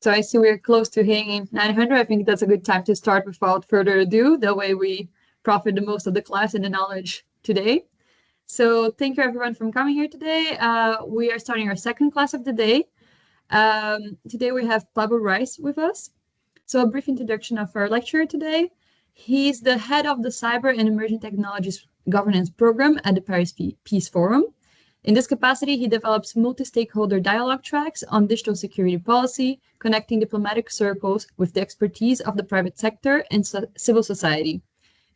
So I see we're close to hitting 900. I think that's a good time to start without further ado. That way we profit the most of the class and the knowledge today. So thank you everyone for coming here today. We are starting our second class of the day. Today we have Pablo Rice with us. So a brief introduction of our lecturer today. He's the head of the Cyber and Emerging Technologies Governance Program at the Paris Peace Forum. In this capacity, he develops multi-stakeholder dialogue tracks on digital security policy, connecting diplomatic circles with the expertise of the private sector and civil society.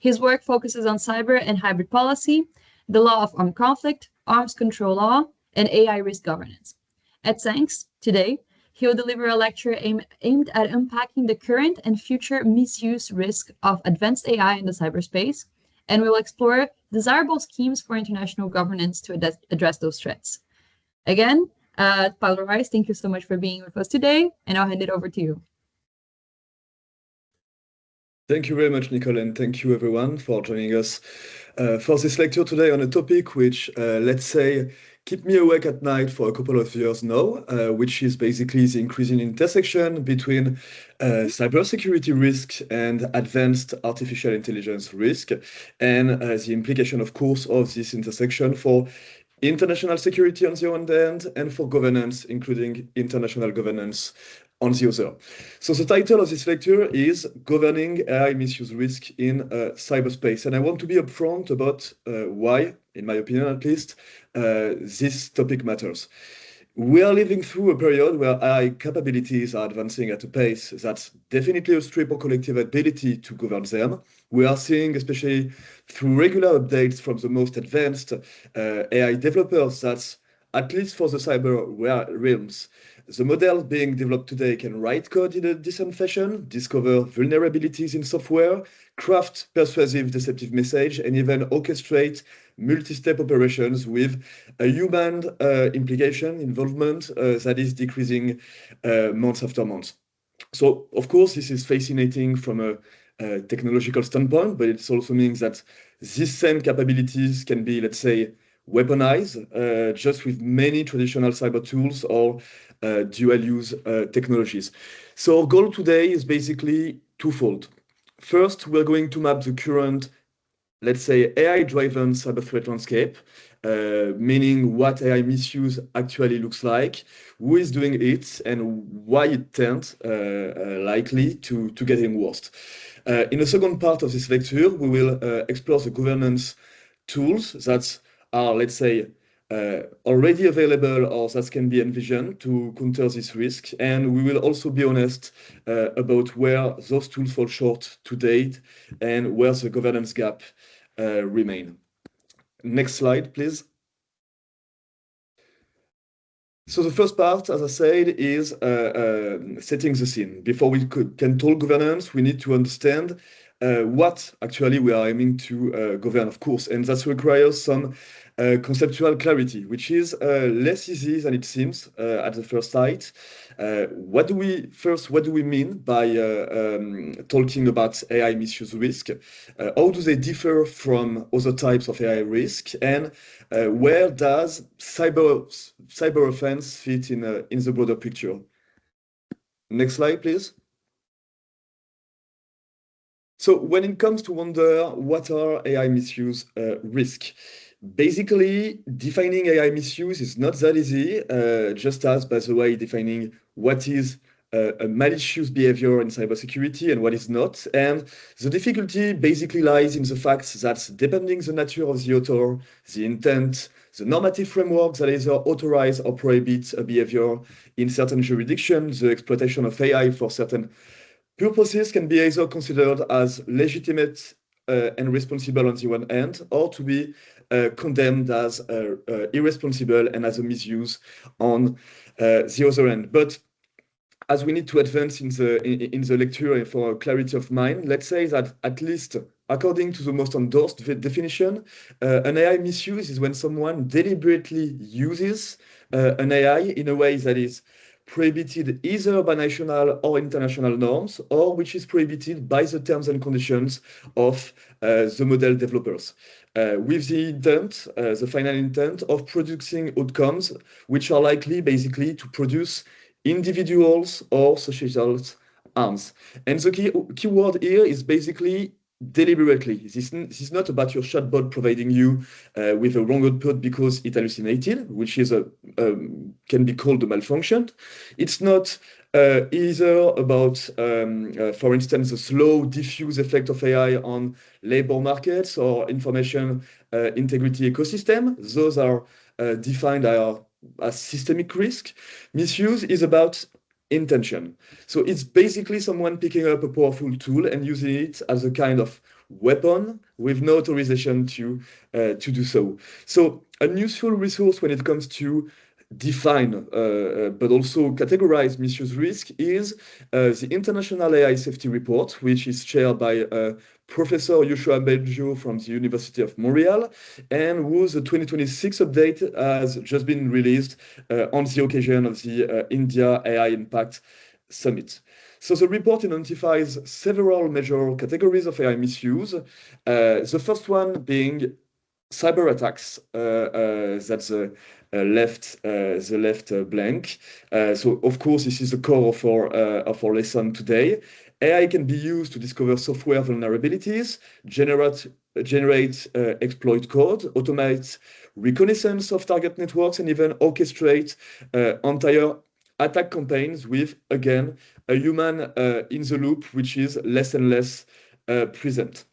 His work focuses on cyber and hybrid policy, the law of armed conflict, arms control law, and AI risk governance. At Thanks, today, he will deliver a lecture aimed at unpacking the current and future misuse risk of advanced AI in the cyberspace, and we will explore desirable schemes for international governance to address those threats. Again, Pablo Rice, thank you so much for being with us today, and I'll hand it over to you. Thank you very much, Nicole, and thank you everyone for joining us for this lecture today on a topic which, let's say, keep me awake at night for a couple of years now, which is basically the increasing intersection between cybersecurity risk and advanced artificial intelligence risk, and the implication, of course, of this intersection for international security on the one hand and for governance, including international governance on the other. So the title of this lecture is Governing AI Misuse Risk in Cyberspace. And I want to be upfront about why, in my opinion at least, this topic matters. We are living through a period where AI capabilities are advancing at a pace that's definitely outstrips our collective ability to govern them. We are seeing, especially through regular updates from the most advanced AI developers, that at least for the cyber realms, the models being developed today can write code in a decent fashion, discover vulnerabilities in software, craft persuasive, deceptive message, and even orchestrate multi-step operations with a human involvement that is decreasing month after month. So, of course, this is fascinating from a technological standpoint, but it also means that these same capabilities can be, let's say, weaponized just with many traditional cyber tools or dual-use technologies. So our goal today is basically twofold. First, we're going to map the current, let's say, AI-driven cyber threat landscape, meaning what AI misuse actually looks like, who is doing it, and why it tends likely to getting worse. In the second part of this lecture, we will explore the governance tools that are, let's say, already available or that can be envisioned to counter this risk. And we will also be honest about where those tools fall short to date and where the governance gap remain. Next slide, please. So the first part, as I said, is setting the scene. Before we can talk governance, we need to understand what actually we are aiming to govern, of course, and that requires some conceptual clarity, which is less easy than it seems at the first sight. What do we mean by talking about AI misuse risk? How do they differ from other types of AI risk? And where does cyber offense fit in the broader picture? Next slide, please. So when it comes to wonder what are AI misuse risk, basically defining AI misuse is not that easy, just as, by the way, defining what is a malicious behavior in cybersecurity and what is not. And the difficulty basically lies in the fact that depending the nature of the author, the intent, the normative framework that either authorize or prohibit a behavior in certain jurisdictions, the exploitation of AI for certain purposes can be either considered as legitimate and responsible on the one hand, or to be condemned as irresponsible and as a misuse on the other end. But as we need to advance in the lecture for clarity of mind, let's say that at least according to the most endorsed definition, an AI misuse is when someone deliberately uses an AI in a way that is prohibited either by national or international norms, or which is prohibited by the terms and conditions of the model developers, with the intent, the final intent of producing outcomes which are likely basically to produce individuals or societal harms. And the key word here is basically deliberately. This is not about your chatbot providing you with a wrong output because it hallucinated, which is can be called a malfunction. It's not either about, for instance, the slow, diffuse effect of AI on labor markets or information integrity ecosystem. Those are defined as systemic risk. Misuse is about intention. So it's basically someone picking up a powerful tool and using it as a kind of weapon with no authorization to do so. So a useful resource when it comes to define but also categorize misuse risk is the International AI Safety Report, which is chaired by Professor Yoshua Belgio from the University of Montreal, and whose 2026 update has just been released on the occasion of the India AI Impact Summit. So the report identifies several major categories of AI misuse. The first one being cyber attacks. That's the left blank. So of course, this is the core of our lesson today. AI can be used to discover software vulnerabilities, generate exploit code, automate reconnaissance of target networks, and even orchestrate entire attack campaigns with, again, a human in the loop, which is less and less present.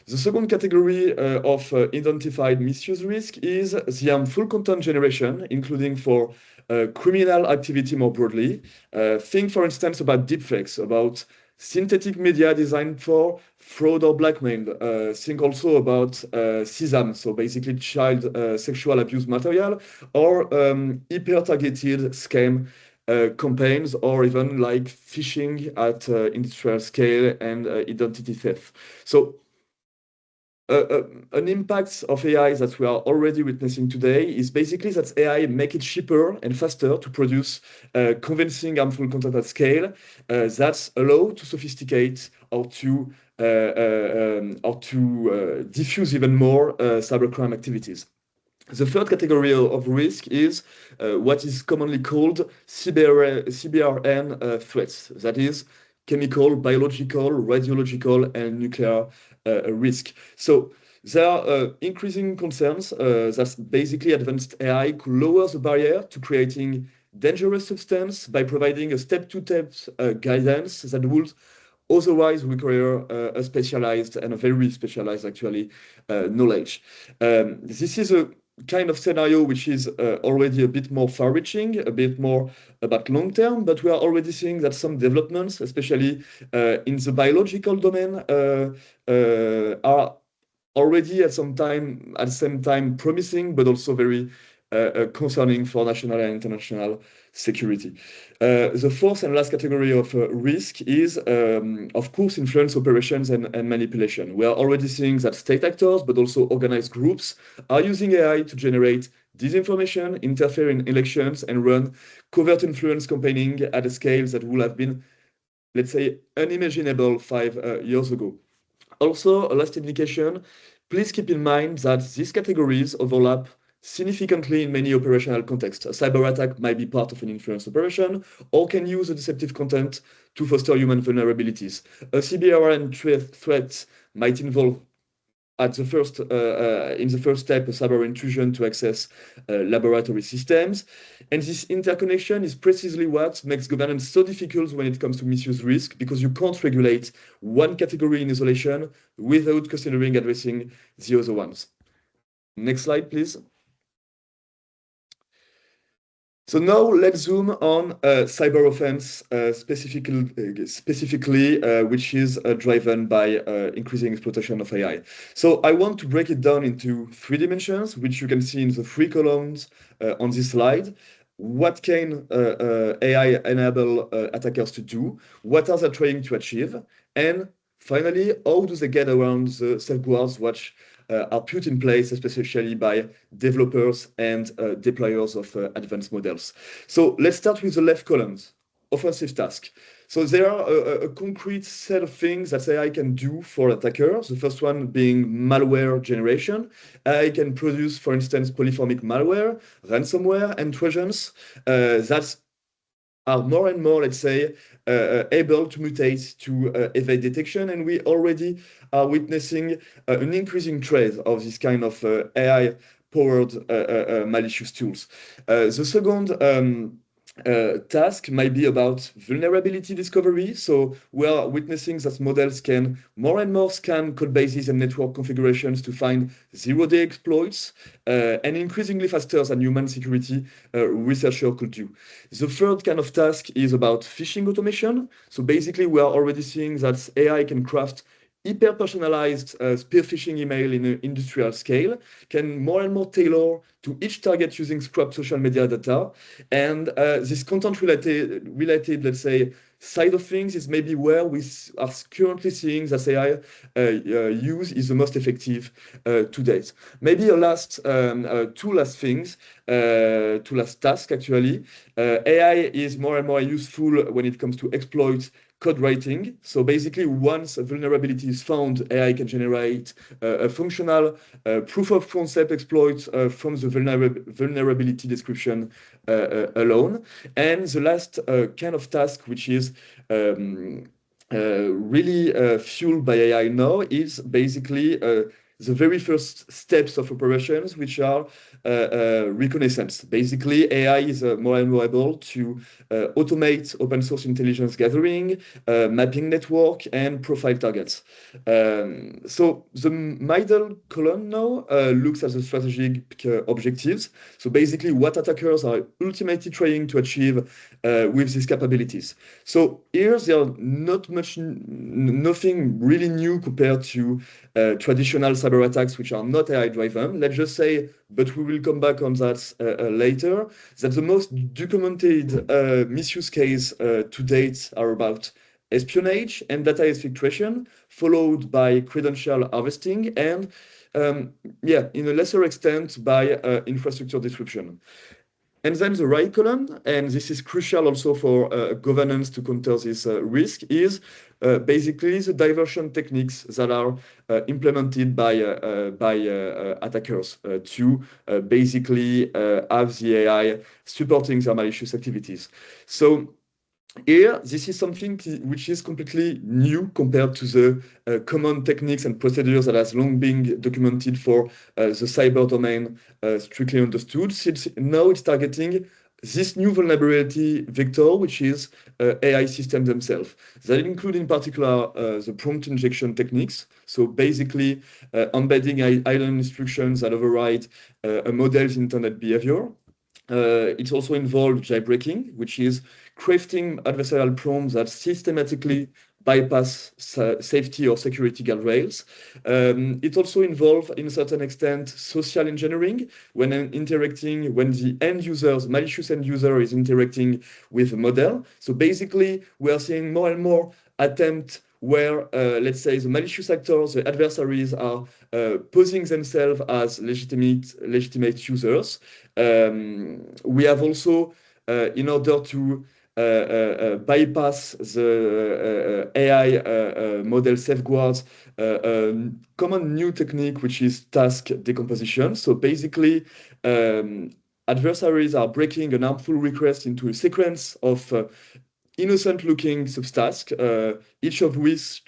The second category of identified misuse risk is the harmful content generation, including for criminal activity more broadly. Think, for instance, about deepfakes, about synthetic media designed for fraud or blackmail. Think also about CSAM, so basically child sexual abuse material, or hyper-targeted scam campaigns, or even like phishing at industrial scale and identity theft. So an impact of AI that we are already witnessing today is basically that AI make it cheaper and faster to produce convincing harmful content at scale that's allowed to sophisticate or to diffuse even more cybercrime activities. The third category of risk is what is commonly called CBRN threats. That is chemical, biological, radiological, and nuclear risk. So there are increasing concerns that basically advanced AI could lower the barrier to creating dangerous substance by providing a step-to-step guidance that would otherwise require a specialized and a very specialized, actually, knowledge. This is a kind of scenario which is already a bit more far-reaching, a bit more about long term, but we are already seeing that some developments, especially in the biological domain, are already at the same time promising, but also very concerning for national and international security. The fourth and last category of risk is, of course, influence operations and manipulation. We are already seeing that state actors, but also organized groups, are using AI to generate disinformation, interfere in elections, and run covert influence campaigning at a scale that would have been, let's say, unimaginable 5 years ago. Also, a last indication, please keep in mind that these categories overlap significantly in many operational contexts. A cyber attack might be part of an influence operation or can use a deceptive content to foster human vulnerabilities. A CBRN threat might involve in the first step, a cyber intrusion to access laboratory systems. And this interconnection is precisely what makes governance so difficult when it comes to misuse risk, because you can't regulate one category in isolation without considering addressing the other ones. Next slide, please. So now let's zoom on cyber offense specifically, which is driven by increasing exploitation of AI. So I want to break it down into 3 dimensions, which you can see in the 3 columns on this slide. What can AI enable attackers to do? What are they trying to achieve? And finally, how do they get around the safeguards which are put in place, especially by developers and deployers of advanced models. So let's start with the left columns, offensive task. So there are a concrete set of things that AI can do for attackers. The first one being malware generation. AI can produce, for instance, polyformic malware, ransomware, and trojans. That's are more and more, let's say, able to mutate to evade detection. And we already are witnessing an increasing trend of this kind of AI-powered malicious tools. The second task might be about vulnerability discovery. So we are witnessing that models can more and more scan code bases and network configurations to find zero-day exploits, and increasingly faster than human security researcher could do. The third kind of task is about phishing automation. So basically, we are already seeing that AI can craft hyper-personalized spear phishing email in an industrial scale, can more and more tailor to each target using scrubbed social media data. And this content-related, let's say, side of things is maybe where we are currently seeing that AI use is the most effective to date. Maybe two last things, two last tasks actually. AI is more and more useful when it comes to exploit code writing. So basically, once a vulnerability is found, AI can generate a functional proof of concept exploit from the vulnerability description alone. And the last kind of task, which is really fueled by AI now, is basically the very first steps of operations, which are reconnaissance. Basically, AI is more and more able to automate open source intelligence gathering, mapping network, and profile targets. So the middle column now looks at the strategic objectives. So basically, what attackers are ultimately trying to achieve with these capabilities. So here there are nothing really new compared to traditional cyber attacks, which are not AI driven. Let's just say, but we will come back on that later, that the most documented misuse case to date are about espionage and data exfiltration, followed by credential harvesting, and yeah, in a lesser extent by infrastructure disruption. And then the right column, and this is crucial also for governance to counter this risk, is basically the diversion techniques that are implemented by attackers to basically have the AI supporting their malicious activities. So here, this is something which is completely new compared to the common techniques and procedures that has long been documented for the cyber domain, strictly understood. Since now it's targeting this new vulnerability vector, which is AI systems themselves. That include in particular the prompt injection techniques. So basically embedding idle instructions that override a model's internet behavior. It's also involved jailbreaking, which is crafting adversarial prompts that systematically bypass safety or security guardrails. It also involves, in a certain extent, social engineering when the end users, malicious end user is interacting with a model. So basically, we are seeing more and more attempts where, let's say, the malicious actors, the adversaries are posing themselves as legitimate users. We have also, in order to bypass the AI model safeguards, common new technique, which is task decomposition. So basically, adversaries are breaking an harmful request into a sequence of innocent-looking subtasks, each of which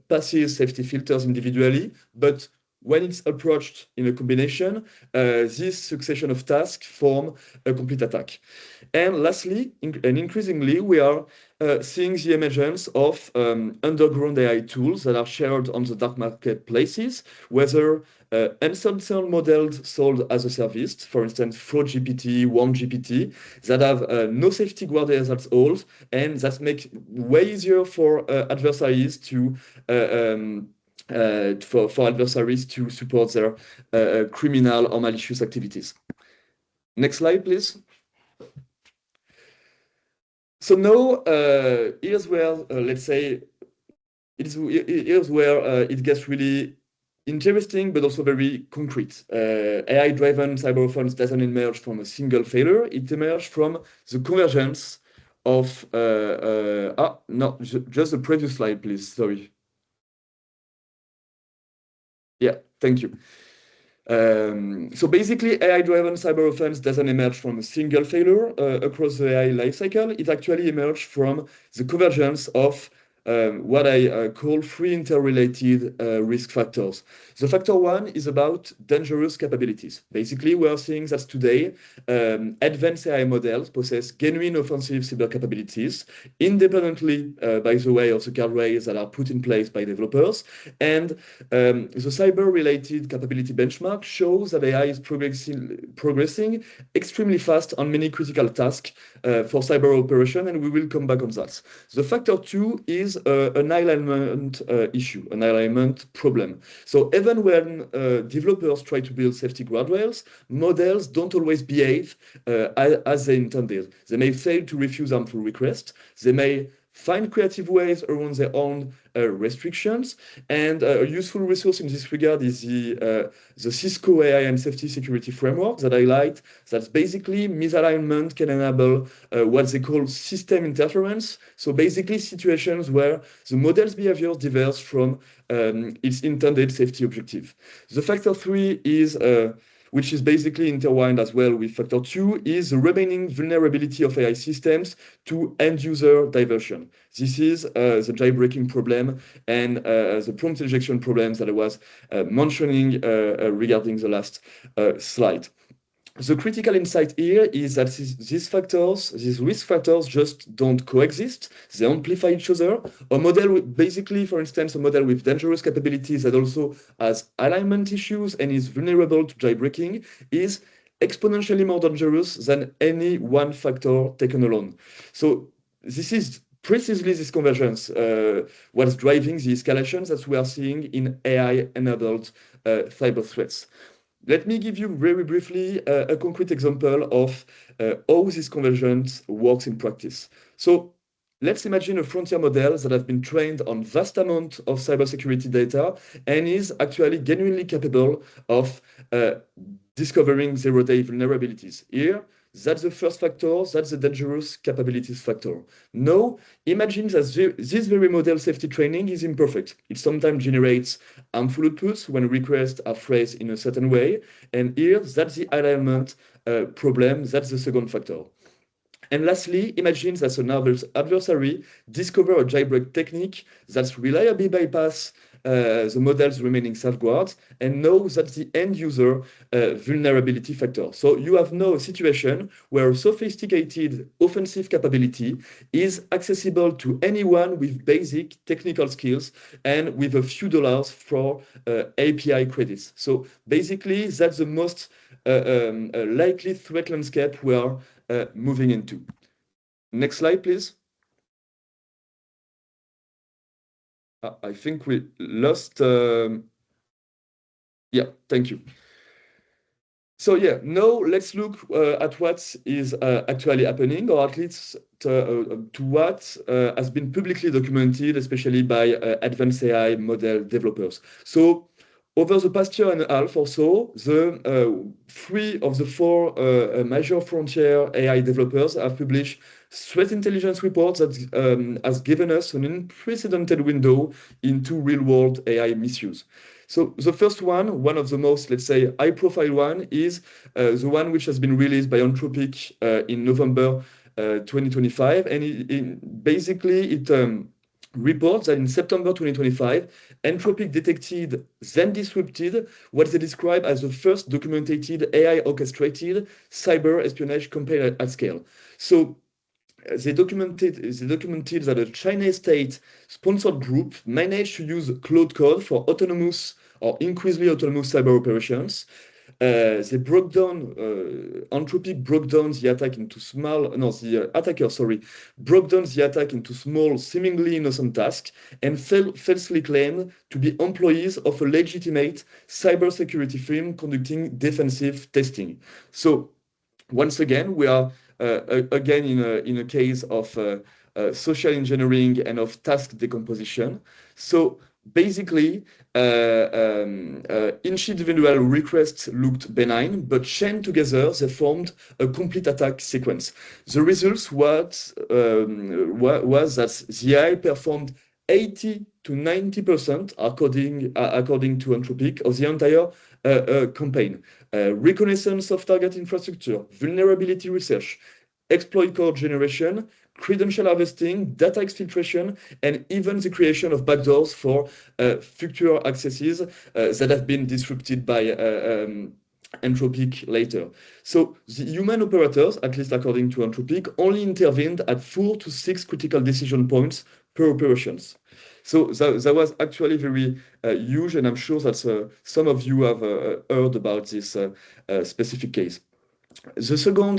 passes safety filters individually, but when it's approached in a combination, this succession of tasks form a complete attack. And lastly, and increasingly, we are seeing the emergence of underground AI tools that are shared on the dark marketplaces, whether uncensored models sold as a service, for instance, FraudGPT, WarmGPT, that have no safety guardrails at all, and that make way easier for adversaries to adversaries to support their criminal or malicious activities. Next slide, please. So now, here's where, let's say, here's where it gets really interesting, but also very concrete. AI-driven cyber offense doesn't emerge from a single failure. It emerged from the convergence of, no, just the previous slide, please. Sorry. Yeah, thank you. So basically, AI-driven cyber offense doesn't emerge from a single failure across the AI lifecycle. It actually emerged from the convergence of what I call three interrelated risk factors. The factor one is about dangerous capabilities. Basically, we are seeing that today advanced AI models possess genuine offensive cyber capabilities, independently, by the way, of the guardrails that are put in place by developers. And the cyber-related capability benchmark shows that AI is progressing extremely fast on many critical tasks for cyber operation, and we will come back on that. The factor two is an alignment issue, an alignment problem. So even when developers try to build safety guardrails, models don't always behave as they intended. They may fail to refuse harmful requests. They may find creative ways around their own restrictions. And a useful resource in this regard is the Cisco AI and Safety Security Framework that highlight that basically misalignment can enable what they call system interference. So basically situations where the model's behavior diverges from its intended safety objective. The factor three is which is basically intertwined as well with factor two, is the remaining vulnerability of AI systems to end-user diversion. This is the jailbreaking problem and the prompt injection problems that I was mentioning regarding the last slide. The critical insight here is that these factors, these risk factors, just don't coexist. They amplify each other. A model, basically, for instance, a model with dangerous capabilities that also has alignment issues and is vulnerable to jailbreaking is exponentially more dangerous than any one factor taken alone. So this is precisely this convergence what's driving the escalations that we are seeing in AI-enabled cyber threats. Let me give you very briefly a concrete example of how this convergence works in practice. So let's imagine a frontier model that has been trained on vast amount of cybersecurity data and is actually genuinely capable of discovering zero-day vulnerabilities. Here, that's the first factor, that's the dangerous capabilities factor. Now, imagine that this very model safety training is imperfect. It sometimes generates harmful outputs when requests are phrased in a certain way. And here, that's the alignment problem, that's the second factor. And lastly, imagine that an adversary discovers a jailbreak technique that reliably bypasses the model's remaining safeguards and knows that the end user vulnerability factor. So you have now a situation where a sophisticated offensive capability is accessible to anyone with basic technical skills and with a few dollars for API credits. So basically, that's the most likely threat landscape we are moving into. Next slide, please. I think we lost. Yeah, thank you. So yeah, now let's look at what is actually happening, or at least to what has been publicly documented, especially by advanced AI model developers. So over the past year and a half or so, the three of the four major frontier AI developers have published threat intelligence reports that has given us an unprecedented window into real-world AI misuse. So the first one of the most, let's say, high-profile one is the one which has been released by Anthropic in November 2025, and basically it reports that in September 2025, Anthropic detected, then disrupted what they describe as the first documented AI-orchestrated cyber espionage campaign at scale. So they documented that a Chinese state-sponsored group managed to use cloud code for autonomous or increasingly autonomous cyber operations. They broke down, Anthropic broke down the attack into small, no, the attacker, sorry, broke down the attack into small, seemingly innocent tasks and falsely claimed to be employees of a legitimate cybersecurity firm conducting defensive testing. So once again, we are again in a case of social engineering and of task decomposition. So basically, each individual request looked benign, but chained together, they formed a complete attack sequence. The results was that the AI performed 80 to 90%, according to Anthropic, of the entire campaign, reconnaissance of target infrastructure, vulnerability research, exploit code generation, credential harvesting, data exfiltration, and even the creation of backdoors for future accesses that have been disrupted by Anthropic later. So the human operators, at least according to Anthropic, only intervened at 4 to 6 critical decision points per operations. So that was actually very huge, and I'm sure that some of you have heard about this specific case. The second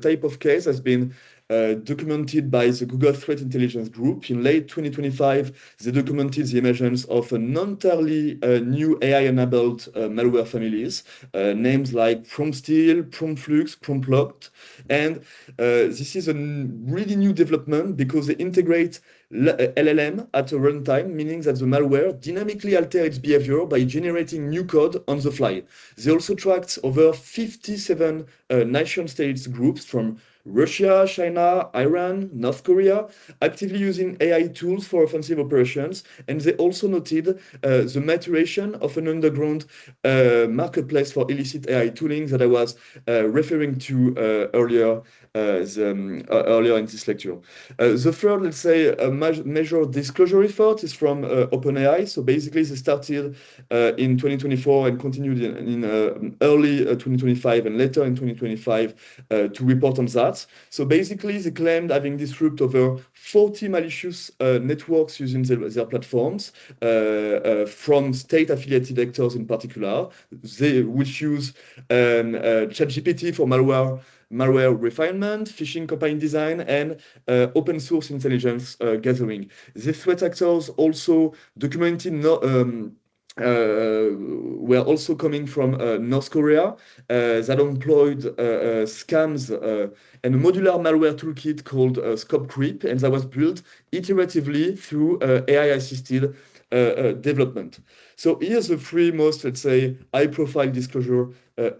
type of case has been documented by the Google Threat Intelligence Group. In late 2025, they documented the emergence of an entirely new AI-enabled malware families, names like PromptSteal, PromptFlux, PromptLocked. And this is a really new development because they integrate LLM at a runtime, meaning that the malware dynamically alters its behavior by generating new code on the fly. They also tracked over 57 nation-states groups from Russia, China, Iran, North Korea, actively using AI tools for offensive operations, and they also noted the maturation of an underground marketplace for illicit AI tooling that I was referring to earlier in this lecture. The third, let's say, major disclosure effort is from OpenAI. So basically, they started in 2024 and continued in early 2025 and later in 2025 to report on that. So basically, they claimed having disrupted over 40 malicious networks using their platforms from state-affiliated actors in particular, which use ChatGPT for malware refinement, phishing campaign design, and open source intelligence gathering. These threat actors also documented were also coming from North Korea that employed scams and a modular malware toolkit called Scope Creep, and that was built iteratively through AI-assisted development. So here's the three most, let's say, high-profile disclosure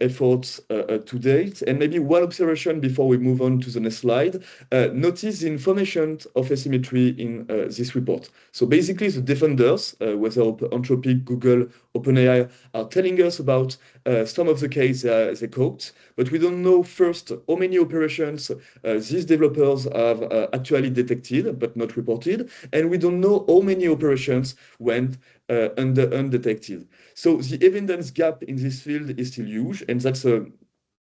efforts to date. And maybe one observation before we move on to the next slide. Notice the information of asymmetry in this report. So basically, the defenders, whether Anthropic, Google, OpenAI, are telling us about some of the cases they caught, but we don't know first how many operations these developers have actually detected but not reported, and we don't know how many operations went undetected. So the evidence gap in this field is still huge, and that's a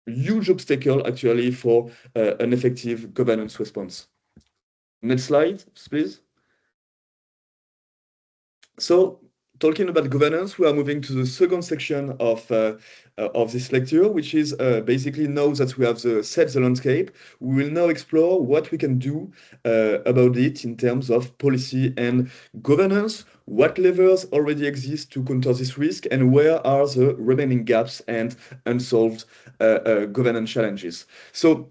huge obstacle actually for an effective governance response. Next slide, please. So talking about governance, we are moving to the second section of this lecture, which is basically now that we have set the landscape, we will now explore what we can do about it in terms of policy and governance, what levers already exist to counter this risk, and where are the remaining gaps and unsolved governance challenges. So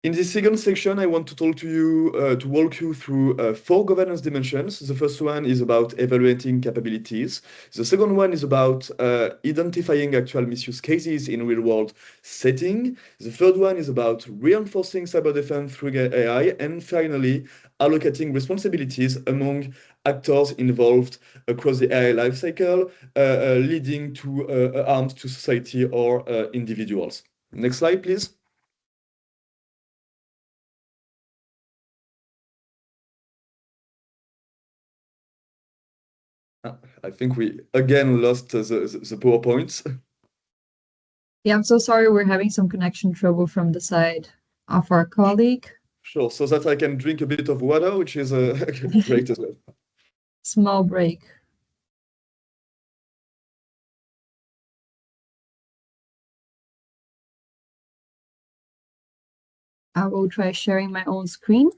in this second section, I want to talk to you, to walk you through 4 governance dimensions. The first one is about evaluating capabilities. The second one is about identifying actual misuse cases in real-world setting. The third one is about reinforcing cyber defense through AI. And finally, allocating responsibilities among actors involved across the AI lifecycle, leading to harm to society or individuals. Next slide, please. I think we again lost the PowerPoints. Yeah, I'm so sorry. We're having some connection trouble from the side of our colleague. Sure, so that I can drink a bit of water, which is great as well. Small break. I will try sharing my own screen.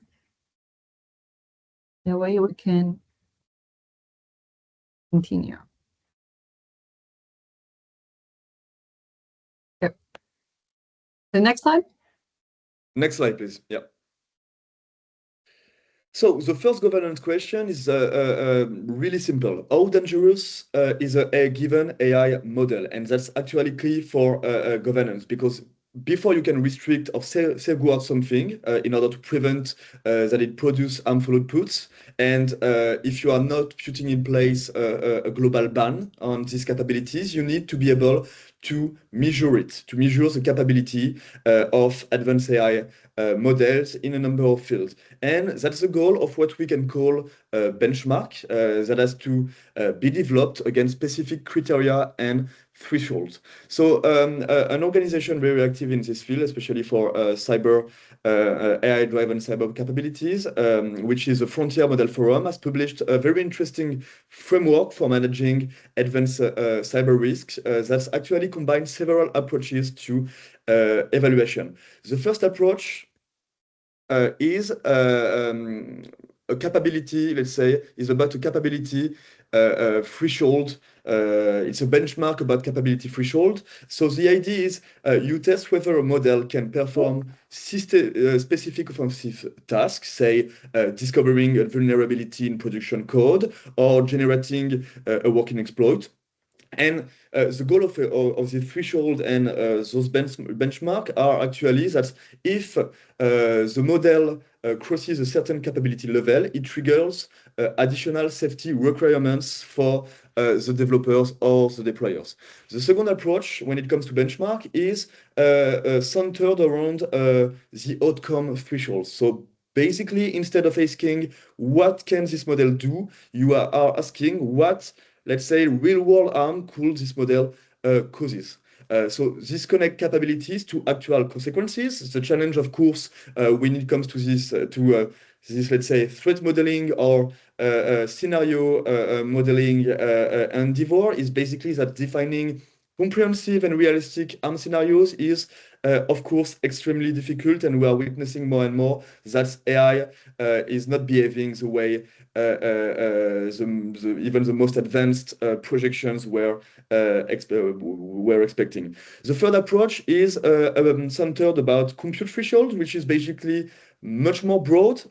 That way we can continue. Yep. The next slide? Next slide, please. Yeah. So the first governance question is really simple. How dangerous is a given AI model? And that's actually key for governance, because before you can restrict or safeguard something in order to prevent that it produce harmful outputs. And if you are not putting in place a global ban on these capabilities, you need to be able to measure it, to measure the capability of advanced AI models in a number of fields. And that's the goal of what we can call a benchmark that has to be developed against specific criteria and thresholds. So an organization very active in this field, especially for cyber AI-driven cyber capabilities, which is a Frontier Model Forum, has published a very interesting framework for managing advanced cyber risks that actually combines several approaches to evaluation. The first approach is a capability, let's say, is about a capability threshold. It's a benchmark about capability threshold. So the idea is you test whether a model can perform specific offensive tasks, say discovering a vulnerability in production code or generating a working exploit. And the goal of the threshold and those benchmark are actually that if the model crosses a certain capability level, it triggers additional safety requirements for the developers or the deployers. The second approach when it comes to benchmark is centered around the outcome threshold. So basically, instead of asking what can this model do, you are asking what, let's say, real-world harm could this model causes. So this connect capabilities to actual consequences. The challenge, of course, when it comes to this, let's say, threat modeling or scenario modeling endeavor is basically that defining comprehensive and realistic harm scenarios is, of course, extremely difficult, and we are witnessing more and more that AI is not behaving the way even the most advanced projections were expecting. The third approach is centered about compute threshold, which is basically much more broad,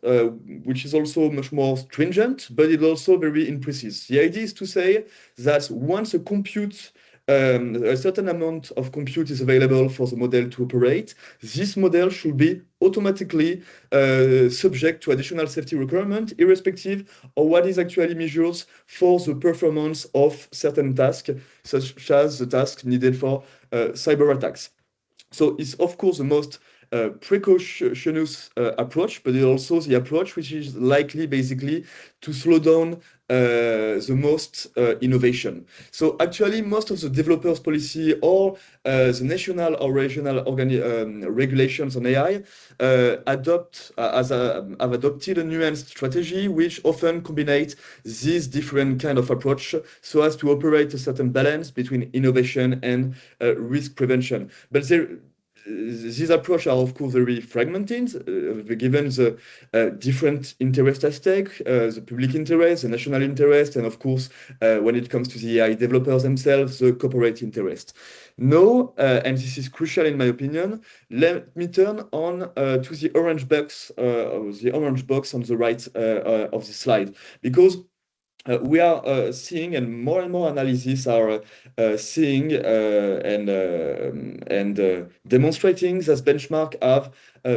which is also much more stringent, but it's also very imprecise. The idea is to say that once a certain amount of compute is available for the model to operate, this model should be automatically subject to additional safety requirement, irrespective of what is actually measured for the performance of certain tasks, such as the task needed for cyber attacks. So it's, of course, the most precautionous approach, but it's also the approach which is likely basically to slow down the most innovation. So actually, most of the developers' policy or the national or regional regulations on AI have adopted a nuanced strategy which often combines these different kind of approach so as to operate a certain balance between innovation and risk prevention. But these approaches are, of course, very fragmented, given the different interests at stake, the public interest, the national interest, and of course, when it comes to the AI developers themselves, the corporate interest. Now, and this is crucial in my opinion, let me turn on to the orange box on the right of the slide, because we are seeing, and more analyses are seeing and demonstrating that benchmark have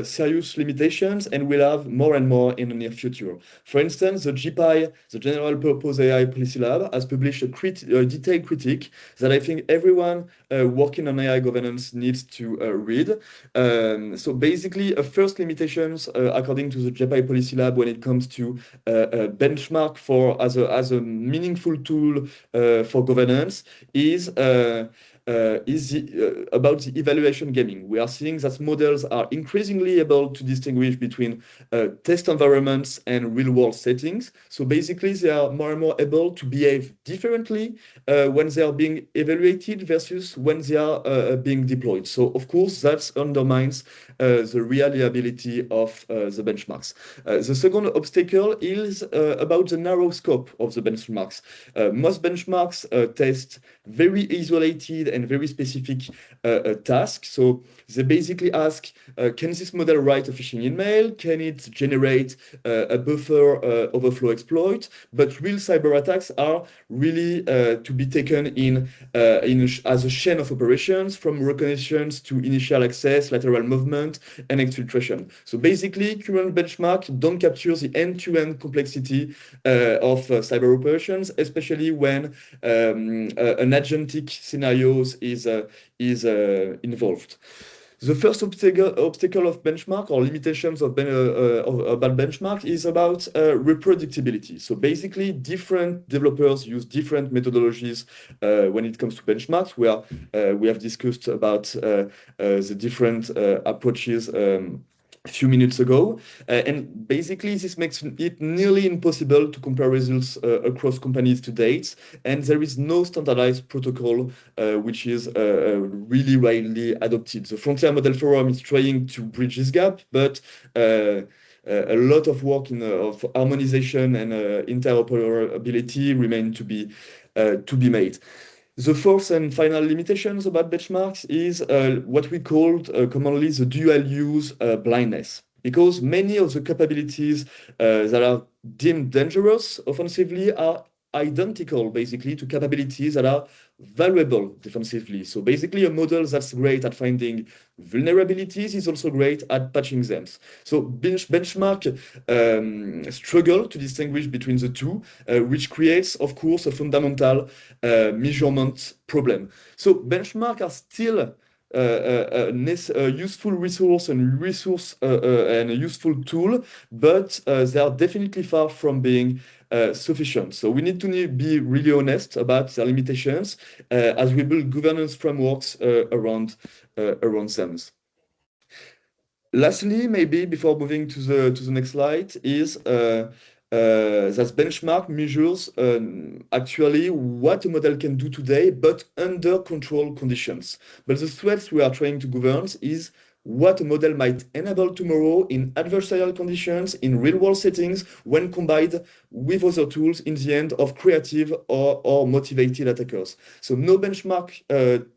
serious limitations and will have more and more in the near future. For instance, the GPI, the General Purpose AI Policy Lab, has published a detailed critique that I think everyone working on AI governance needs to read. So basically, first limitations, according to the GPI Policy Lab, when it comes to benchmark as a meaningful tool for governance is about the evaluation gaming. We are seeing that models are increasingly able to distinguish between test environments and real-world settings. So basically, they are more and more able to behave differently when they are being evaluated versus when they are being deployed. So of course, that undermines the reliability of the benchmarks. The second obstacle is about the narrow scope of the benchmarks. Most benchmarks test very isolated and very specific task. So they basically ask, can this model write a phishing email? Can it generate a buffer overflow exploit? But real cyber attacks are really to be taken as a chain of operations, from reconnaissance to initial access, lateral movement, and exfiltration. So basically, current benchmark don't capture the end-to-end complexity of cyber operations, especially when an agentic scenarios is involved. The first obstacle of benchmark or limitations about benchmark is about reproducibility. So basically, different developers use different methodologies when it comes to benchmarks. We have discussed about the different approaches. A few minutes ago, and basically this makes it nearly impossible to compare results across companies to date, and there is no standardized protocol which is really widely adopted. The Frontier Model Forum is trying to bridge this gap, but a lot of work of harmonization and interoperability remain to be made. The fourth and final limitations about benchmarks is what we called commonly the dual use blindness. Because many of the capabilities that are deemed dangerous offensively are identical basically to capabilities that are valuable defensively. So basically a model that's great at finding vulnerabilities is also great at patching them. So benchmark struggle to distinguish between the two, which creates, of course, a fundamental measurement problem. So benchmark are still a useful resource and a useful tool, but they are definitely far from being sufficient. So we need to be really honest about their limitations as we build governance frameworks around them. Lastly, maybe before moving to the next slide, is that benchmark measures actually what a model can do today, but under controlled conditions. But the threats we are trying to govern is what a model might enable tomorrow in adversarial conditions, in real-world settings, when combined with other tools in the hand of creative or motivated attackers. So no benchmark,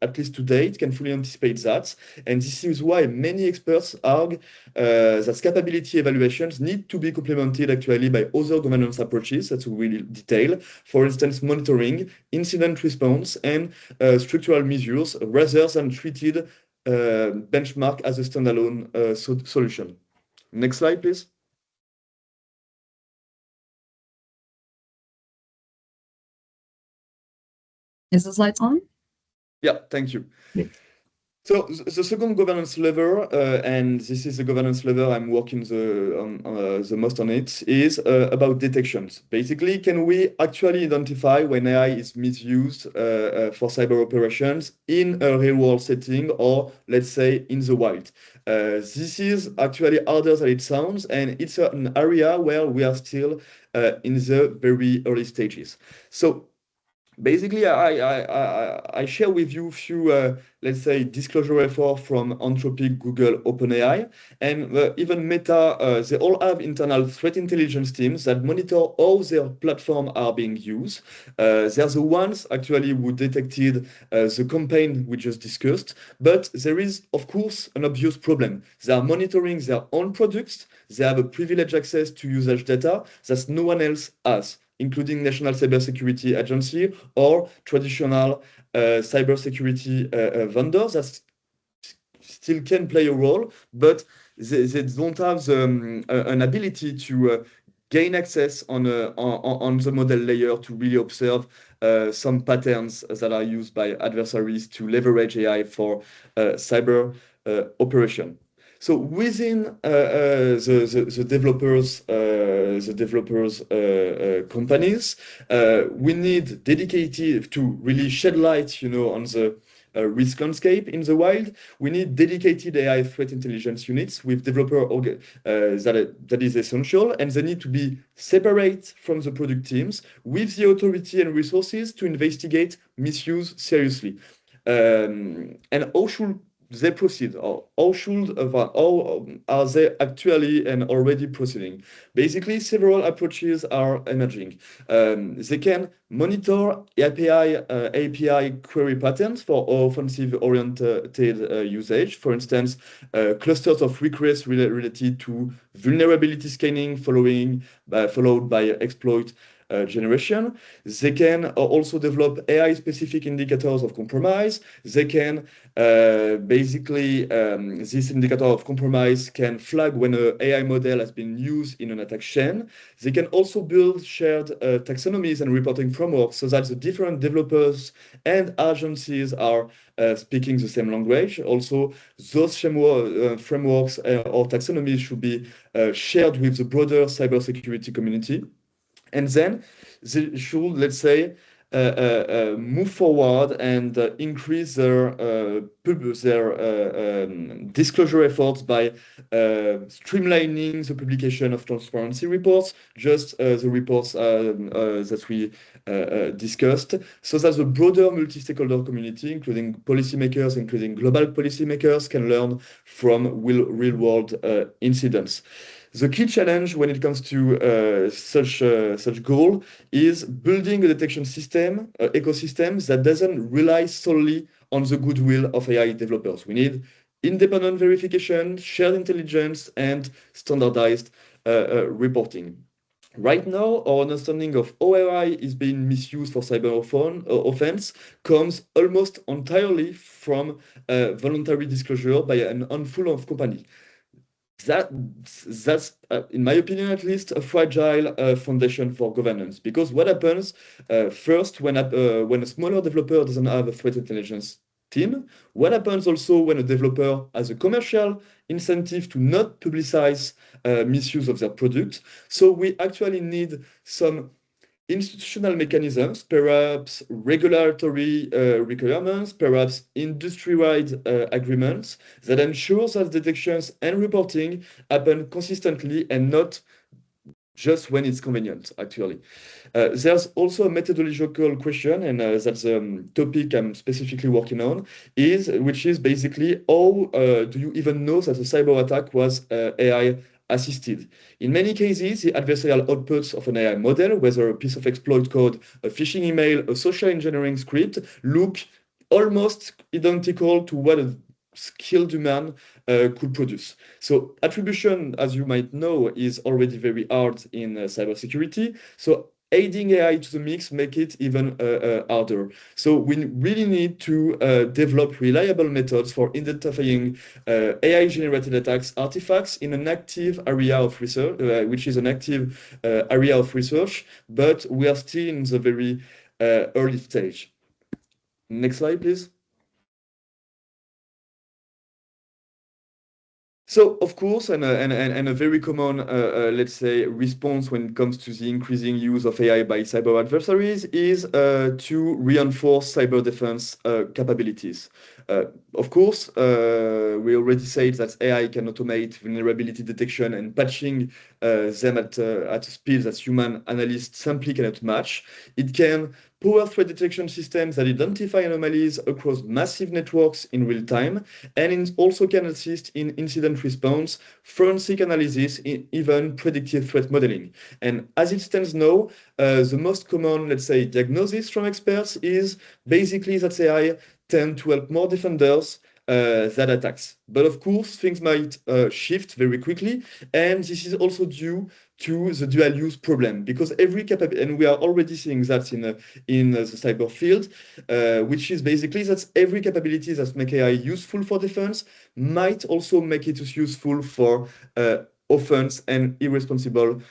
at least to date, can fully anticipate that. And this is why many experts argue that capability evaluations need to be complemented actually by other governance approaches that we will detail. For instance, monitoring, incident response, and structural measures rather than treated benchmark as a standalone solution. Next slide, please. Is the slides on? Yeah, thank you. Great. So the second governance lever, and this is the governance lever I'm working the most on it, is about detections. Basically, can we actually identify when AI is misused for cyber operations in a real-world setting or, let's say, in the wild? This is actually harder than it sounds, and it's an area where we are still in the very early stages. So basically, I share with you a few, let's say, disclosure efforts from Anthropic, Google, OpenAI, and even Meta. They all have internal threat intelligence teams that monitor how their platform are being used. They're the ones actually who detected the campaign we just discussed. But there is, of course, an obvious problem. They are monitoring their own products. They have a privileged access to usage data that no one else has, including National Cybersecurity Agency or traditional cybersecurity vendors that still can play a role, but they don't have an ability to gain access on the model layer to really observe some patterns that are used by adversaries to leverage AI for cyber operation. So within the developers companies, we need dedicated to really shed light, on the risk landscape in the wild. We need dedicated AI threat intelligence units with developer that is essential, and they need to be separate from the product teams with the authority and resources to investigate misuse seriously. And how should they proceed, or how should how are they actually and already proceeding? Basically, several approaches are emerging. They can monitor API query patterns for offensive-oriented usage. For instance, clusters of requests related to vulnerability scanning followed by exploit generation. They can also develop AI-specific indicators of compromise. They can this indicator of compromise can flag when an AI model has been used in an attack chain. They can also build shared taxonomies and reporting frameworks so that the different developers and agencies are speaking the same language. Also, those frameworks or taxonomies should be shared with the broader cybersecurity community. And then they should, let's say, move forward and increase their disclosure efforts by streamlining the publication of transparency reports, just the reports that we discussed, so that the broader multi-stakeholder community, including policymakers, including global policymakers, can learn from real-world incidents. The key challenge when it comes to such goal is building a detection system, ecosystem that doesn't rely solely on the goodwill of AI developers. We need independent verification, shared intelligence, and standardized reporting. Right now, our understanding of how AI is being misused for cyber offense comes almost entirely from voluntary disclosure by an handful of companies. That's in my opinion at least, a fragile foundation for governance. Because what happens first when a smaller developer doesn't have a threat intelligence team? What happens also when a developer has a commercial incentive to not publicize misuse of their product? So we actually need some institutional mechanisms, perhaps regulatory requirements, perhaps industry-wide agreements that ensures that detections and reporting happen consistently and not just when it's convenient, actually. There's also a methodological question, and that's a topic I'm specifically working on, which is basically how do you even know that a cyber attack was AI assisted? In many cases, the adversarial outputs of an AI model, whether a piece of exploit code, a phishing email, a social engineering script, look almost identical to what a skilled human could produce. So attribution, as you might know, is already very hard in cybersecurity. So adding AI to the mix make it even harder. So we really need to develop reliable methods for identifying AI-generated attacks artifacts in an active area of research, which is an active area of research, but we are still in the very early stage. Next slide, please. So, of course, and a very common, let's say, response when it comes to the increasing use of AI by cyber adversaries is to reinforce cyber defense capabilities. Of course, we already said that AI can automate vulnerability detection and patching them at a speed that human analysts simply cannot match. It can power threat detection systems that identify anomalies across massive networks in real time, and it also can assist in incident response, forensic analysis, even predictive threat modeling. And as it stands now, the most common, let's say, diagnosis from experts is basically that AI tend to help more defenders than attacks. But of course, things might shift very quickly, and this is also due to the dual use problem, because every capability, and we are already seeing that in the cyber field, which is basically that every capability that make AI useful for defense might also make it useful for offense and irresponsible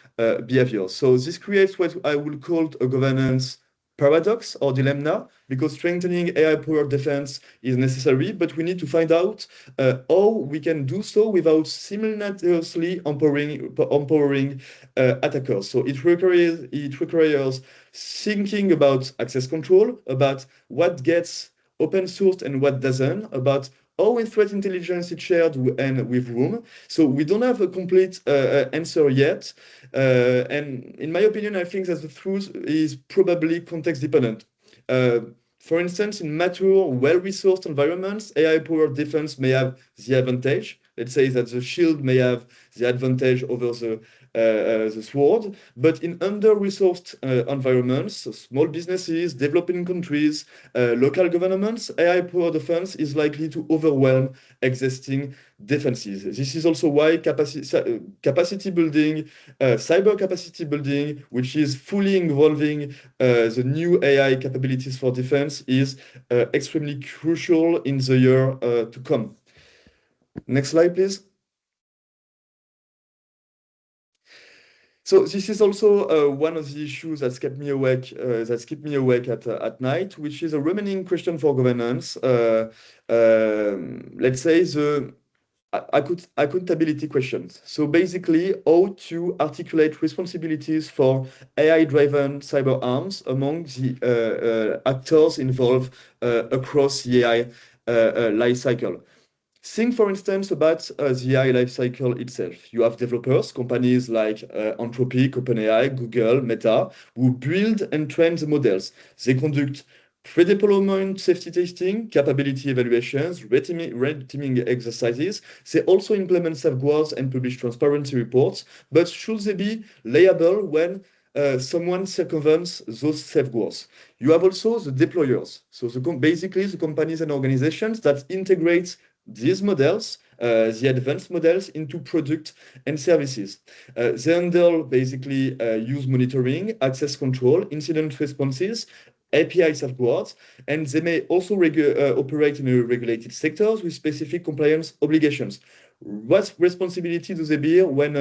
behavior. So this creates what I would call a governance paradox or dilemma, because strengthening AI-powered defense is necessary, but we need to find out how we can do so without simultaneously empowering attackers. So it requires thinking about access control, about what gets open sourced and what doesn't, about how in threat intelligence is shared and with room. So we don't have a complete answer yet. And in my opinion, I think that the truth is probably context dependent. For instance, in mature, well-resourced environments, AI-powered defense may have the advantage. Let's say that the shield may have the advantage over the sword, but in under-resourced environments, so small businesses, developing countries, local governments, AI-powered defense is likely to overwhelm existing defenses. This is also why capacity building, cyber capacity building, which is fully involving the new AI capabilities for defense, is extremely crucial in the year to come. Next slide, please. So this is also one of the issues that's kept me awake. That's kept me awake at night, which is a remaining question for governance. Let's say the accountability questions. So basically, how to articulate responsibilities for AI-driven cyber arms among the actors involved across the AI life cycle. Think, for instance, about the AI lifecycle itself. You have developers, companies like Anthropic, OpenAI, Google, Meta, who build and train the models. They conduct pre-deployment safety testing, capability evaluations, red teaming exercises. They also implement safeguards and publish transparency reports. But should they be liable when someone circumvents those safeguards? You have also the deployers. So basically the companies and organizations that integrate these models, the advanced models, into product and services. They handle basically use monitoring, access control, incident responses, API safeguards, and they may also operate in regulated sectors with specific compliance obligations. What responsibility do they bear when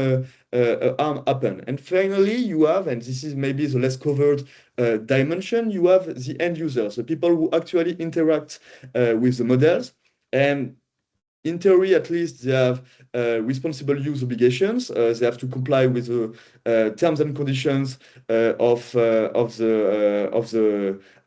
harm happen? And finally, you have, and this is maybe the less covered dimension, you have the end users, the people who actually interact with the models. And in theory, at least, they have responsible use obligations. They have to comply with the terms and conditions of the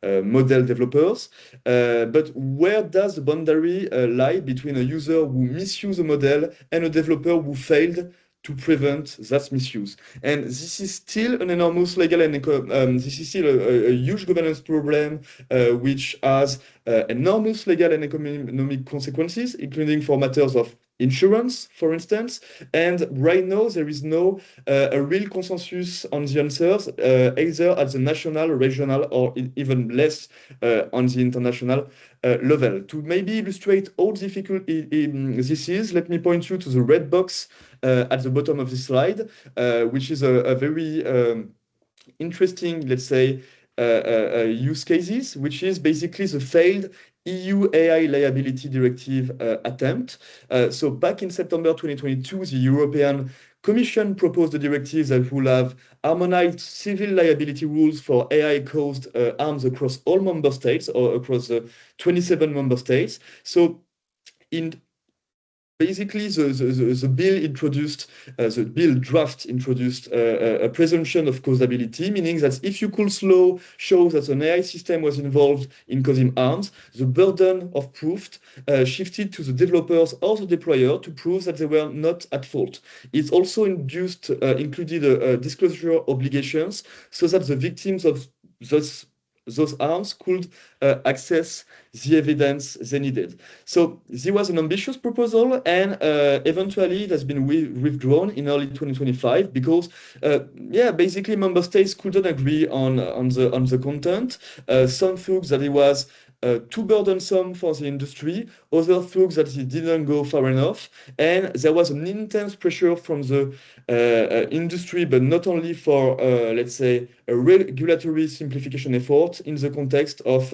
model developers. But where does the boundary lie between a user who misuse a model and a developer who failed to prevent that misuse? And this is still an enormous legal and this is still a huge governance problem, which has enormous legal and economic consequences, including for matters of insurance, for instance. And right now, there is no a real consensus on the answers, either at the national, regional, or even less on the international level. To maybe illustrate how difficult this is, let me point you to the red box at the bottom of this slide, which is a very interesting, let's say, use cases, which is basically the failed EU AI liability directive attempt. So back in September 2022, the European Commission proposed a directive that will have harmonized civil liability rules for AI-caused harms across all member states, or across the 27 member states. So in basically, the bill introduced, the bill draft introduced a presumption of causability, meaning that if you could show that an AI system was involved in causing harms, the burden of proof shifted to the developers or the deployer to prove that they were not at fault. It also included disclosure obligations so that the victims of those harms could access the evidence they needed. So there was an ambitious proposal, and eventually it has been withdrawn in early 2025 because, basically member states couldn't agree on the content. Some thought that it was too burdensome for the industry. Others thought that it didn't go far enough, and there was an intense pressure from the industry, but not only for, let's say, a regulatory simplification effort in the context of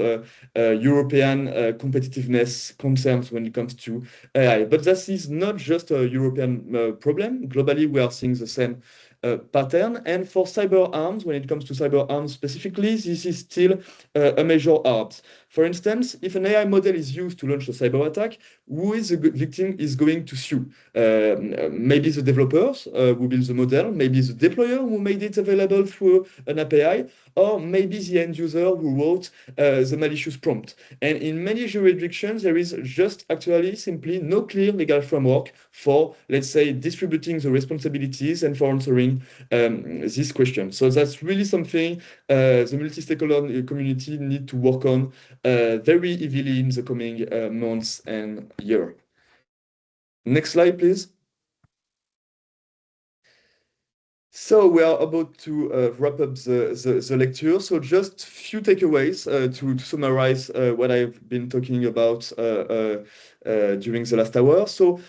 European competitiveness concerns when it comes to AI. But this is not just a European problem. Globally, we are seeing the same pattern. And for cyber arms, when it comes to cyber arms specifically, this is still a major art. For instance, if an AI model is used to launch a cyber attack, who is the victim is going to sue? Maybe the developers who built the model, maybe the deployer who made it available through an API, or maybe the end user who wrote the malicious prompt. And in many jurisdictions, there is just actually simply no clear legal framework for, let's say, distributing the responsibilities and for answering this question. So that's really something the multi-stakeholder community need to work on very heavily in the coming months and year. Next slide, please. So we are about to wrap up the lecture. So just few takeaways to summarize what I've been talking about during the last hour. So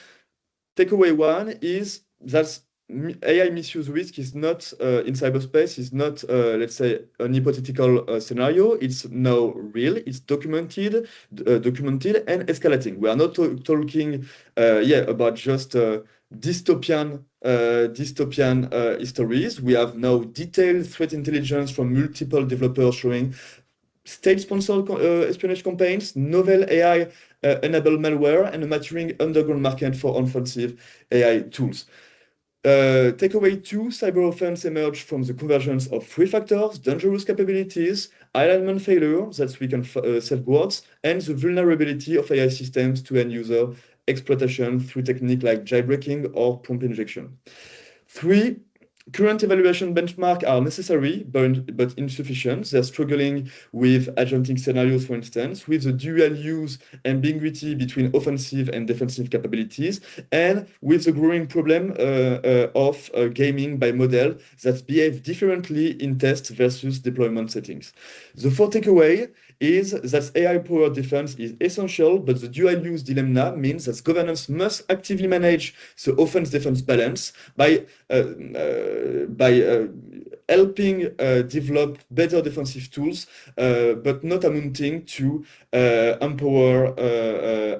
takeaway one is that AI misuse risk is not in cyberspace is not let's say an hypothetical scenario. It's now real. It's documented and escalating. We are not talking about just dystopian histories. We have now detailed threat intelligence from multiple developers showing state-sponsored espionage campaigns, novel AI-enabled malware, and a maturing underground market for offensive AI tools. Takeaway two, cyber offense emerged from the convergence of three factors: dangerous capabilities, alignment failure that we can safeguards, and the vulnerability of AI systems to end-user exploitation through techniques like jailbreaking or prompt injection. Three, current evaluation benchmarks are necessary but insufficient. They're struggling with agentic scenarios, for instance, with the dual use ambiguity between offensive and defensive capabilities, and with the growing problem of gaming by model that behave differently in test versus deployment settings. The fourth takeaway is that AI-powered defense is essential, but the dual-use dilemma means that governance must actively manage the offense-defense balance by helping develop better defensive tools, but not amounting to empower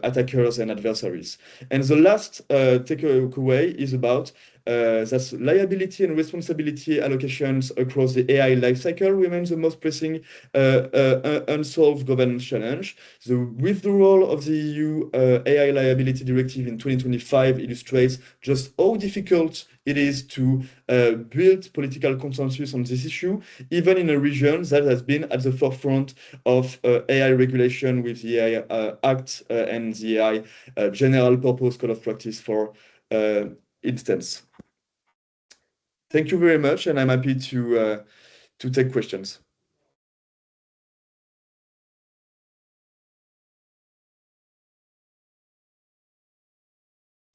attackers and adversaries. And the last takeaway is about that liability and responsibility allocations across the AI lifecycle remains the most pressing unsolved governance challenge. The withdrawal of the EU AI liability directive in 2025 illustrates just how difficult it is to build political consensus on this issue, even in a region that has been at the forefront of AI regulation with the AI Act and the AI General Purpose Code of Practice, for instance. Thank you very much, and I'm happy to take questions.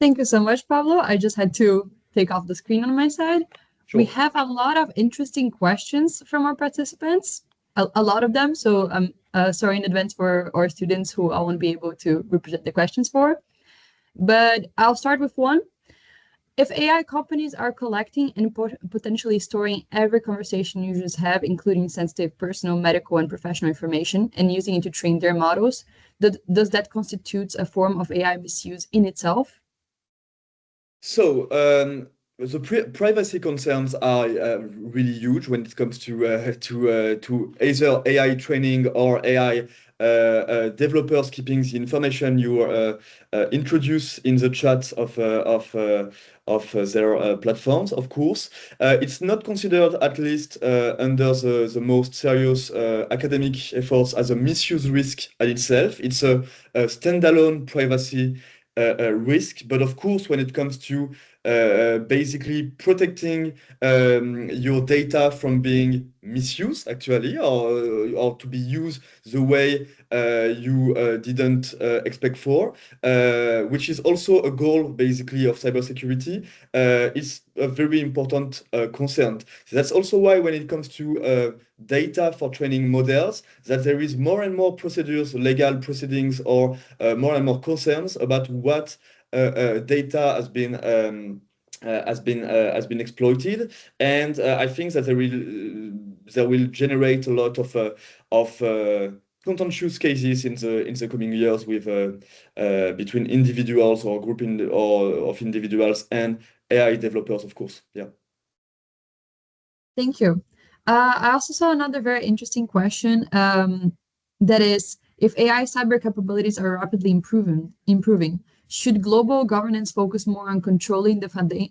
Thank you so much, Pablo. I just had to take off the screen on my side. Sure. We have a lot of interesting questions from our participants, a lot of them. So I'm sorry in advance for our students who I won't be able to represent the questions for. But I'll start with one. If AI companies are collecting and potentially storing every conversation users have, including sensitive personal, medical, and professional information, and using it to train their models, does that constitute a form of AI misuse in itself? So the privacy concerns are really huge when it comes to either AI training or AI developers keeping the information you introduce in the chat of their platforms. Of course, it's not considered, at least under the most serious academic efforts, as a misuse risk at itself. It's a standalone privacy risk. But of course, when it comes to basically protecting your data from being misused, actually, or to be used the way you didn't expect for, which is also a goal, basically, of cybersecurity, is a very important concern. So that's also why when it comes to data for training models, that there is more and more procedures, legal proceedings, or more and more concerns about what data has been exploited, and I think that there will generate a lot of contentious cases in the coming years with between individuals or of individuals and AI developers, of course. Yeah. Thank you. I also saw another very interesting question, that is, if AI cyber capabilities are rapidly improving, should global governance focus more on controlling the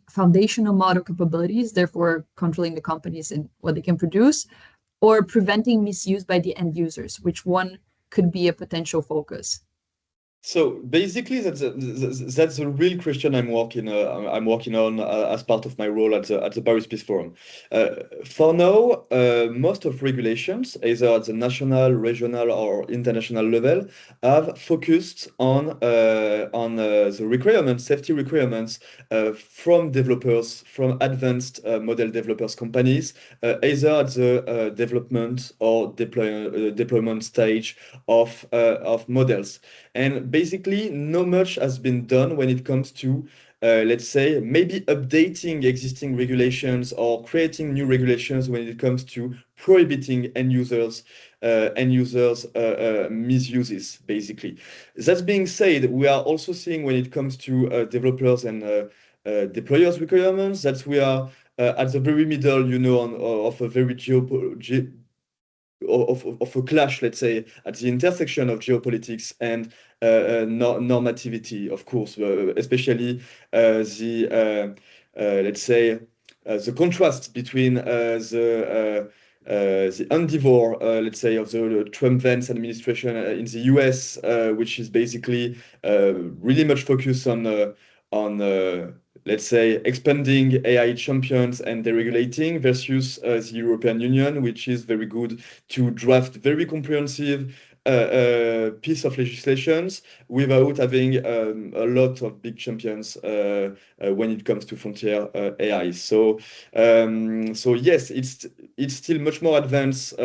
foundational model capabilities, therefore controlling the companies and what they can produce, or preventing misuse by the end users? Which one could be a potential focus? So basically, that's the real question I'm working on as part of my role at the Paris Peace Forum. For now, most of regulations, either at the national, regional, or international level, have focused on the requirements, safety requirements from developers, from advanced model developers companies, either at the development or deployment stage of models. And basically, not much has been done when it comes to, let's say, maybe updating existing regulations or creating new regulations when it comes to prohibiting end users misuses, basically. That being said, we are also seeing when it comes to developers and deployers requirements that we are at the very middle, of a very of a clash, let's say, at the intersection of geopolitics and normativity, of course, especially let's say, the contrast between the endeavor, let's say, of the Trump-Vance administration in the US, which is basically really much focused on let's say, expanding AI champions and deregulating versus the European Union, which is very good to draft very comprehensive piece of legislations without having a lot of big champions when it comes to frontier AI. So yes, it's still much more advanced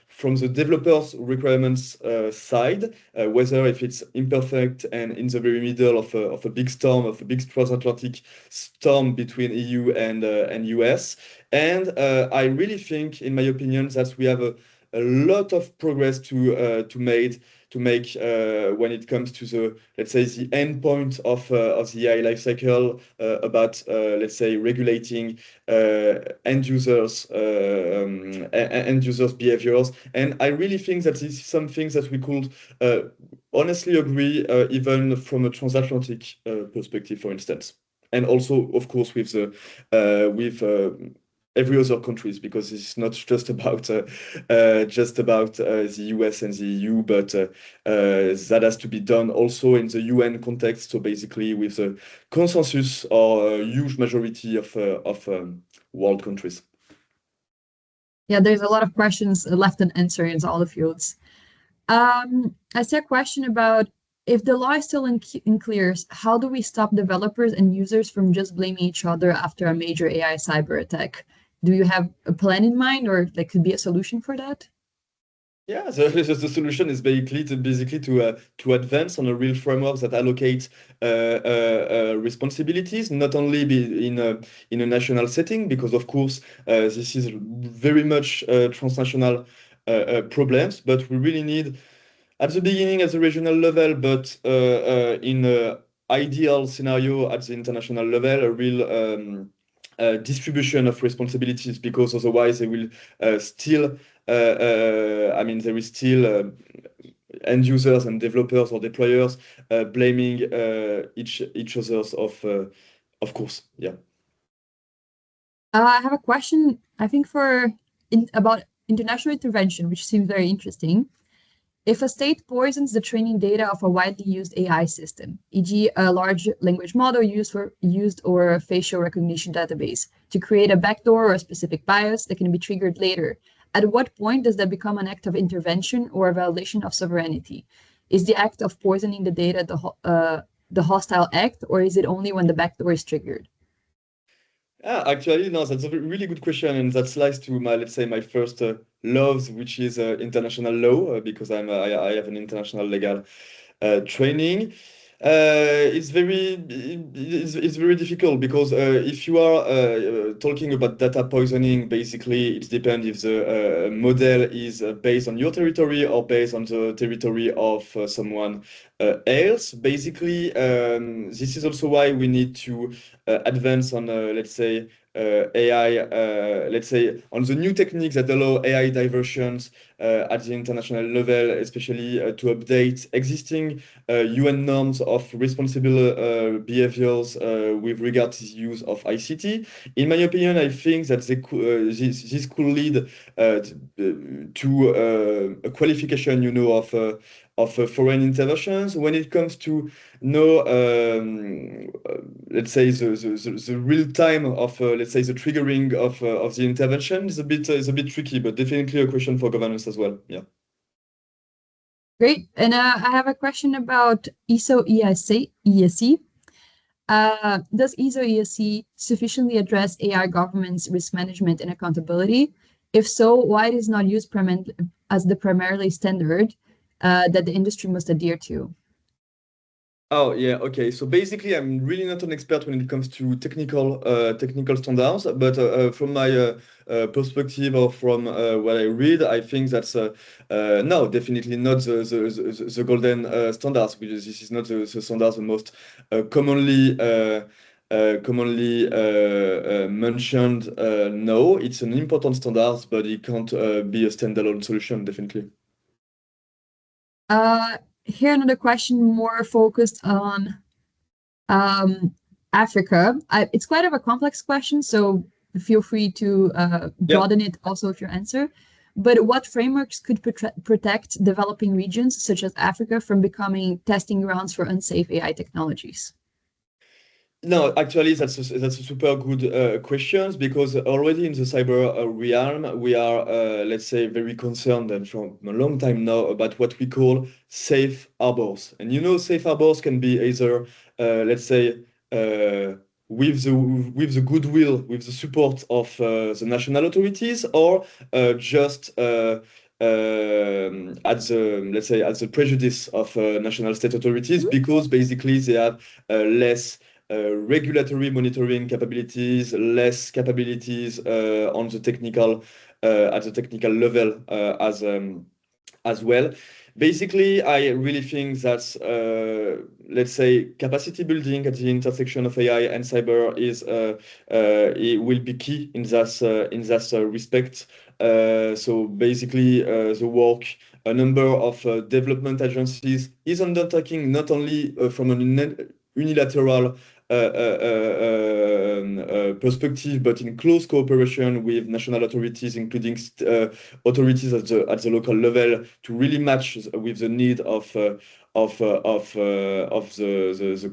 from the developers' requirements side, whether if it's imperfect and in the very middle of a big storm, of a big transatlantic storm between EU and US. And I really think, in my opinion, that we have a lot of progress to make when it comes to the, let's say, the end point of the AI life cycle about let's say, regulating end users behaviors. And I really think that this is something that we could honestly agree, even from a transatlantic perspective, for instance, and also, of course, with every other countries, because it's not just about the US and the EU, but that has to be done also in the UN context. So basically, with a consensus or a huge majority of world countries. Yeah, there's a lot of questions left unanswered in all the fields. I see a question about if the law is still unclear, how do we stop developers and users from just blaming each other after a major AI cyber attack? Do you have a plan in mind, or there could be a solution for that? Yeah, the solution is basically to advance on a real framework that allocate responsibilities, not only in a national setting, because of course this is very much transnational problems, but we really need at the beginning at the regional level, but in a ideal scenario at the international level, a real distribution of responsibilities, because otherwise they will still, I mean, there is still end users and developers or deployers blaming each others of course, yeah. I have a question, I think, about international intervention, which seems very interesting. If a state poisons the training data of a widely used AI system, e.g., a large language model used or a facial recognition database, to create a backdoor or a specific bias that can be triggered later, at what point does that become an act of intervention or a violation of sovereignty? Is the act of poisoning the data the hostile act, or is it only when the backdoor is triggered? Yeah, actually, no, that's a really good question, and that lies to my, let's say, my first loves, which is international law, because I have an international legal training. It's very difficult, because if you are talking about data poisoning, basically it depends if the model is based on your territory or based on the territory of someone else. Basically, this is also why we need to advance on, let's say, AI, let's say, on the new techniques that allow AI diversions at the international level, especially to update existing UN norms of responsible behaviors with regard to the use of ICT. In my opinion, I think that this could lead to a qualification, foreign interventions. When it comes to know, let's say the real time of let's say the triggering of the intervention is a bit tricky, but definitely a question for governance as well. Yeah. Great. And I have a question about ISO ESC. Does ISO ESC sufficiently address AI governance, risk management, and accountability? If so, why it is not used as the primarily standard that the industry must adhere to? Oh yeah, okay. So basically, I'm really not an expert when it comes to technical standards, but from my perspective or from what I read, I think that's no, definitely not the golden standards, because this is not the standards the most commonly mentioned. No, it's an important standard, but it can't be a standalone solution, definitely. Here another question more focused on um, Africa. It's quite of a complex question, so feel free to Yeah. broaden it also with your answer. But what frameworks could protect developing regions such as Africa from becoming testing grounds for unsafe AI technologies? No, actually, that's a super good questions, because already in the cyber realm, we are, let's say, very concerned and from a long time now about what we call safe harbors. And safe harbors can be either, let's say, uh, with the goodwill, with the support of the national authorities, or just at the, let's say, at the prejudice of national state authorities, because basically they have less regulatory monitoring capabilities, less capabilities on the technical at the technical level as well. Basically, I really think that let's say capacity building at the intersection of AI and cyber is it will be key in that respect. So basically, the work a number of development agencies is undertaking, not only from an unilateral perspective, but in close cooperation with national authorities, including authorities at the local level, to really match with the need of the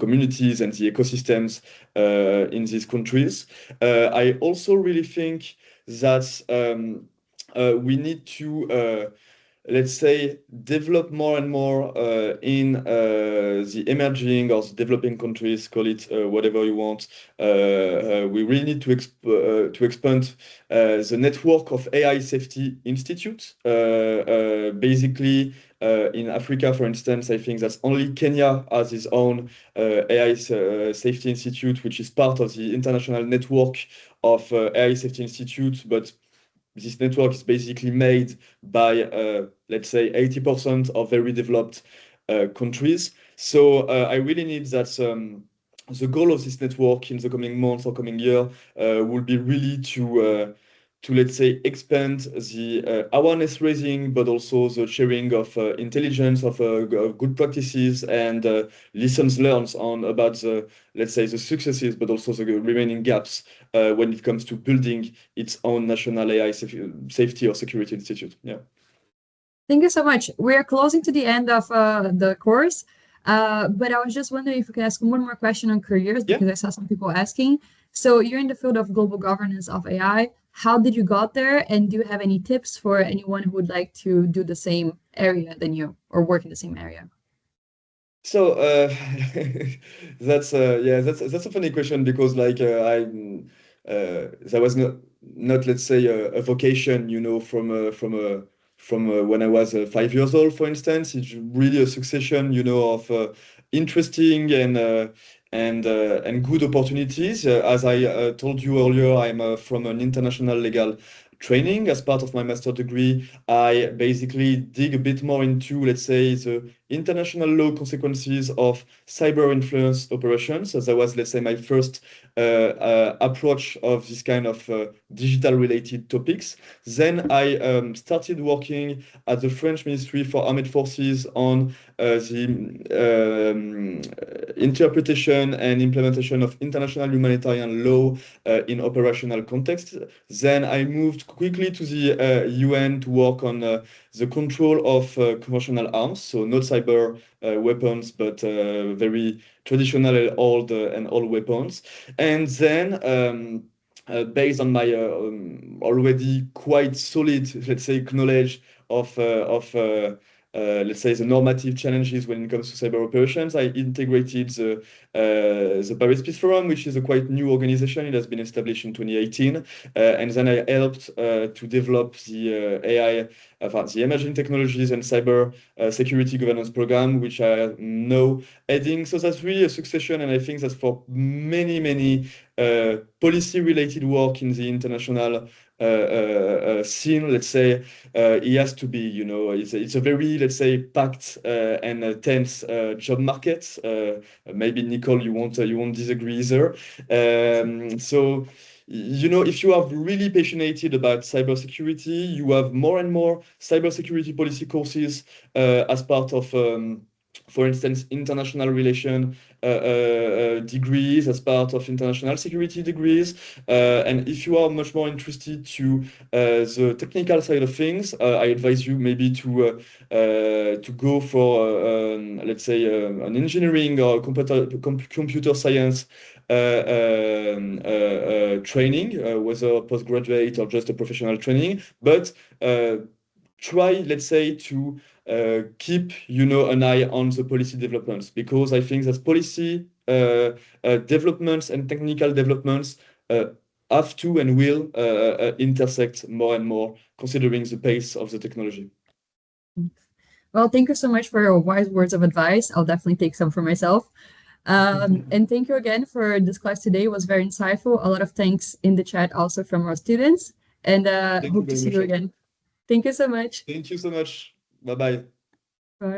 communities and the ecosystems in these countries. I also really think that we need to let's say, develop more and more in the emerging or the developing countries, call it whatever you want. We really need to expand the network of AI safety institutes. Basically, in Africa, for instance, I think that only Kenya has its own AI safety institute, which is part of the international network of AI safety institutes, but this network is basically made by, let's say, 80% of very developed countries. So I really need that the goal of this network in the coming months or coming year will be really to let's say expand the awareness raising, but also the sharing of intelligence of good practices and lessons learned on about the, let's say, the successes, but also the remaining gaps when it comes to building its own national AI safety or security institute. Yeah. Thank you so much. We're closing to the end of the course, but I was just wondering if we could ask one more question on careers Yeah. because I saw some people asking. So you're in the field of global governance of AI. How did you got there, and do you have any tips for anyone who would like to do the same area than you or work in the same area? So that's that's a funny question, because like there was not let's say a vocation, from when I was 5 years old, for instance. It's really a succession, of interesting and good opportunities. As I told you earlier, I'm from an international legal training. As part of my master degree, I basically dig a bit more into, let's say, the international law consequences of cyber influence operations. So that was, let's say, my first approach of this kind of digital related topics. Then I started working at the French Ministry for Armed Forces on the interpretation and implementation of international humanitarian law in operational context. Then I moved quickly to the UN to work on the control of conventional arms, so not cyber weapons, but very traditional and old weapons. And then based on my already quite solid, let's say, knowledge of let's say the normative challenges when it comes to cyber operations, I integrated the Paris Peace Forum, which is a quite new organization. It has been established in 2018, and then I helped to develop the AI, the emerging technologies and cyber security governance program, which I am now heading. So that's really a succession, and I think that's for many policy-related work in the international scene, let's say, it has to be, it's a very, let's say, packed and tense job market. Maybe Nicole, you won't disagree either. So, if you are really passionate about cybersecurity, you have more and more cybersecurity policy courses as part of for instance, international relation degrees as part of international security degrees. And if you are much more interested to the technical side of things, I advise you maybe to go for, let's say, an engineering or computer science training, whether postgraduate or just a professional training. But try, let's say, to keep, an eye on the policy developments, because I think that policy developments and technical developments have to and will intersect more and more, considering the pace of the technology. Well, thank you so much for your wise words of advice. I'll definitely take some for myself. And thank you again for this class today. It was very insightful. A lot of thanks in the chat also from our students, and hope to see you again. Thank you so much. Thank you so much. Bye-bye.